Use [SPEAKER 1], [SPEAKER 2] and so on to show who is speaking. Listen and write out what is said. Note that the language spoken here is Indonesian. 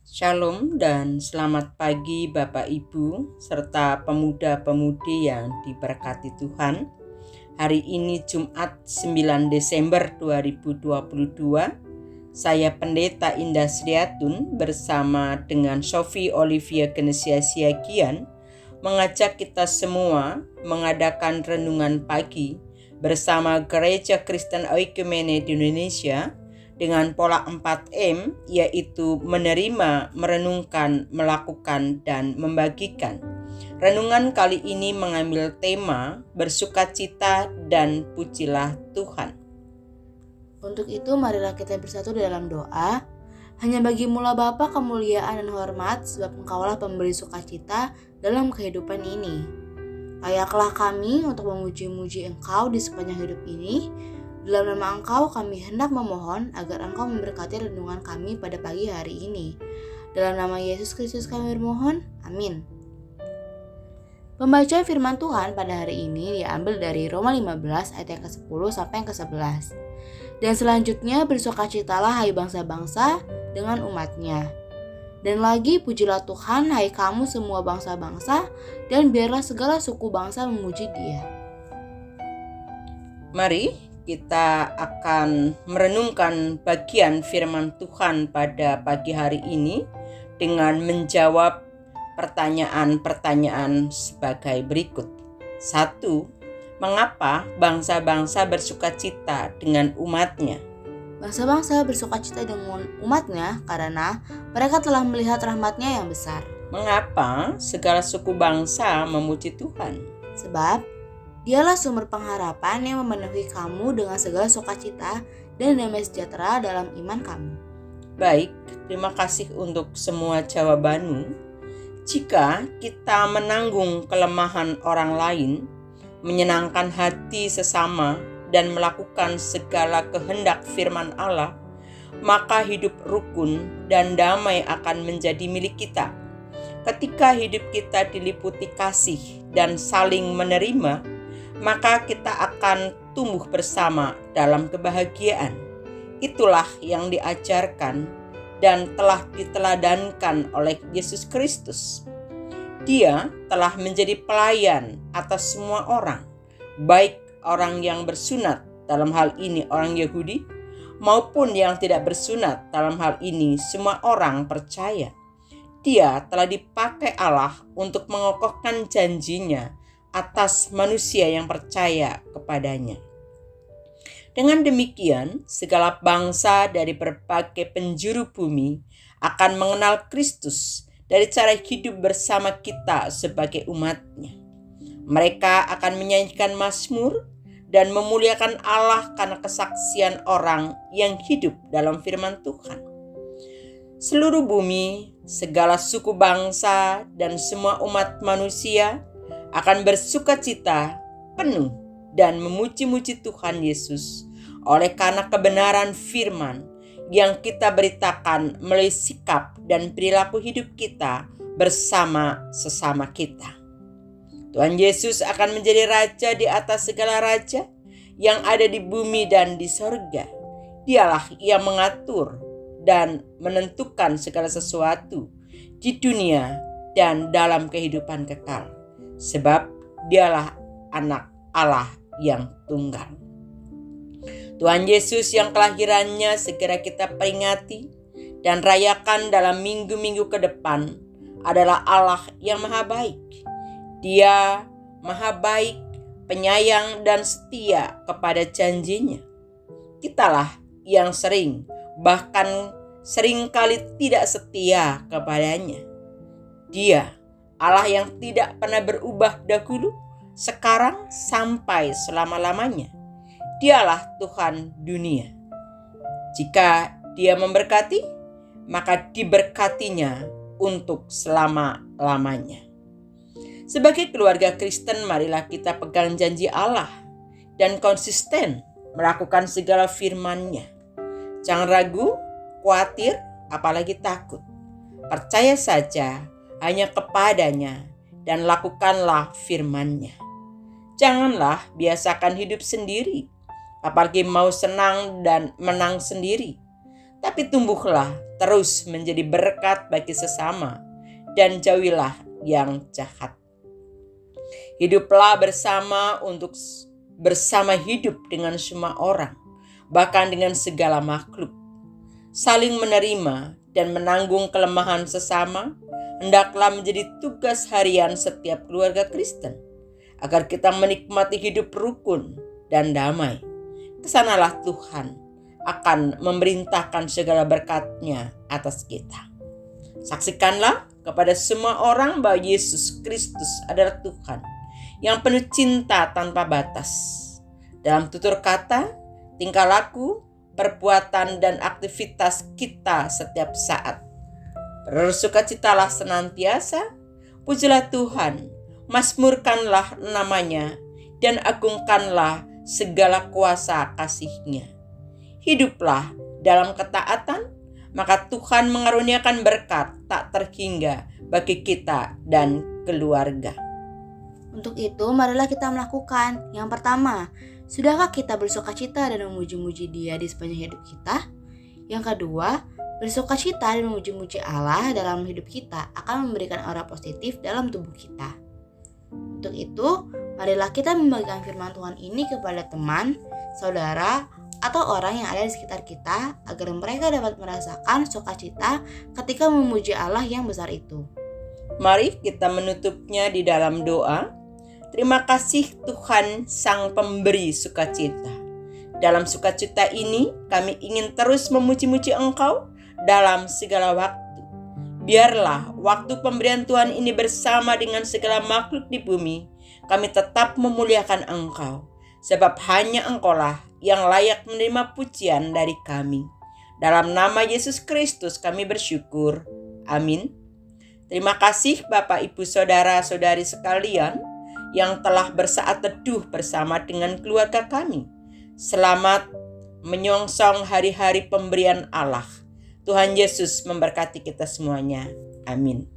[SPEAKER 1] Shalom dan selamat pagi Bapak Ibu serta pemuda-pemudi yang diberkati Tuhan. Hari ini Jumat 9 Desember 2022. Saya Pendeta Indah Sriatun bersama dengan Sophie Olivia Genesia Siagian mengajak kita semua mengadakan renungan pagi bersama Gereja Kristen Oikumene di Indonesia dengan pola 4M, yaitu menerima, merenungkan, melakukan, dan membagikan. Renungan kali ini mengambil tema bersukacita dan pujilah Tuhan.
[SPEAKER 2] Untuk itu marilah kita bersatu dalam doa. Hanya bagimu-lah Bapa kemuliaan dan hormat, sebab Engkaulah pemberi sukacita dalam kehidupan ini. Layaklah kami untuk memuji-muji Engkau di sepanjang hidup ini. Dalam nama Engkau kami hendak memohon agar Engkau memberkati renungan kami pada pagi hari ini. Dalam nama Yesus Kristus kami bermohon, amin. Pembacaan firman Tuhan pada hari ini diambil dari Roma 15 ayat yang ke-10 sampai yang ke-11. Dan selanjutnya bersukacitalah hai bangsa-bangsa dengan umatnya. Dan lagi pujilah Tuhan hai kamu semua bangsa-bangsa, dan biarlah segala suku bangsa memuji Dia.
[SPEAKER 1] Mari kita akan merenungkan bagian firman Tuhan pada pagi hari ini dengan menjawab pertanyaan-pertanyaan sebagai berikut. 1. Mengapa bangsa-bangsa bersukacita dengan umatnya?
[SPEAKER 2] Bangsa-bangsa bersukacita dengan umatnya karena mereka telah melihat rahmat-Nya yang besar.
[SPEAKER 1] Mengapa segala suku bangsa memuji Tuhan?
[SPEAKER 2] Sebab Dialah sumber pengharapan yang memenuhi kamu dengan segala sukacita dan damai sejahtera dalam iman kamu.
[SPEAKER 1] Baik, terima kasih untuk semua jawabanmu. Jika kita menanggung kelemahan orang lain, menyenangkan hati sesama, dan melakukan segala kehendak firman Allah, maka hidup rukun dan damai akan menjadi milik kita. Ketika hidup kita diliputi kasih dan saling menerima, maka kita akan tumbuh bersama dalam kebahagiaan. Itulah yang diajarkan dan telah diteladankan oleh Yesus Kristus. Dia telah menjadi pelayan atas semua orang, baik orang yang bersunat, dalam hal ini orang Yahudi, maupun yang tidak bersunat, dalam hal ini semua orang percaya. Dia telah dipakai Allah untuk mengokohkan janjinya atas manusia yang percaya kepadanya. Dengan demikian, segala bangsa dari berbagai penjuru bumi akan mengenal Kristus dari cara hidup bersama kita sebagai umat-Nya. Mereka akan menyanyikan mazmur dan memuliakan Allah karena kesaksian orang yang hidup dalam firman Tuhan. Seluruh bumi, segala suku bangsa, dan semua umat manusia akan bersukacita penuh dan memuji-muji Tuhan Yesus oleh karena kebenaran firman yang kita beritakan melalui sikap dan perilaku hidup kita bersama sesama kita. Tuhan Yesus akan menjadi Raja di atas segala raja yang ada di bumi dan di sorga. Dialah yang mengatur dan menentukan segala sesuatu di dunia dan dalam kehidupan kekal. Sebab Dialah anak Allah yang tunggal. Tuhan Yesus yang kelahirannya segera kita peringati dan rayakan dalam minggu-minggu ke depan adalah Allah yang maha baik. Dia maha baik, penyayang dan setia kepada janjinya. Kitalah yang bahkan seringkali tidak setia kepadanya. Dia Allah yang tidak pernah berubah dahulu, sekarang sampai selama-lamanya. Dialah Tuhan dunia. Jika Dia memberkati, maka diberkatinya untuk selama-lamanya. Sebagai keluarga Kristen, marilah kita pegang janji Allah dan konsisten melakukan segala firman-Nya. Jangan ragu, khawatir, apalagi takut. Percaya saja hanya kepadanya dan lakukanlah firman-Nya. Janganlah biasakan hidup sendiri, apalagi mau senang dan menang sendiri. tapi tumbuhlah terus menjadi berkat bagi sesama dan jauhilah yang jahat. Hiduplah bersama hidup dengan semua orang, bahkan dengan segala makhluk. Saling menerima dan menanggung kelemahan sesama hendaklah menjadi tugas harian setiap keluarga Kristen, agar kita menikmati hidup rukun dan damai. Kesanalah Tuhan akan memerintahkan segala berkat-Nya atas kita. Saksikanlah kepada semua orang bahwa Yesus Kristus adalah Tuhan yang penuh cinta tanpa batas. Dalam tutur kata, tingkah laku, perbuatan, dan aktivitas kita setiap saat. Bersukacitalah senantiasa, pujilah Tuhan, mazmurkanlah namanya, dan agungkanlah segala kuasa kasih-Nya. Hiduplah dalam ketaatan, maka Tuhan mengaruniakan berkat tak terhingga bagi kita dan keluarga.
[SPEAKER 2] Untuk itu, marilah kita melakukan. Yang pertama, sudahkah kita bersukacita dan memuji-muji Dia di sepanjang hidup kita? Yang kedua, bersukacita dan memuji-muji Allah dalam hidup kita akan memberikan aura positif dalam tubuh kita. Untuk itu, marilah kita membagikan firman Tuhan ini kepada teman, saudara, atau orang yang ada di sekitar kita agar mereka dapat merasakan sukacita ketika memuji Allah yang besar itu.
[SPEAKER 1] Mari kita menutupnya di dalam doa. Terima kasih Tuhan Sang Pemberi sukacita. Dalam sukacita ini kami ingin terus memuji-muji Engkau dalam segala waktu. Biarlah waktu pemberian Tuhan ini bersama dengan segala makhluk di bumi, kami tetap memuliakan Engkau, sebab hanya Engkaulah yang layak menerima pujian dari kami. Dalam nama Yesus Kristus kami bersyukur. Amin. Terima kasih Bapak, Ibu, Saudara-saudari sekalian yang telah bersaat teduh bersama dengan keluarga kami. Selamat menyongsong hari-hari pemberian Allah. Tuhan Yesus memberkati kita semuanya. Amin.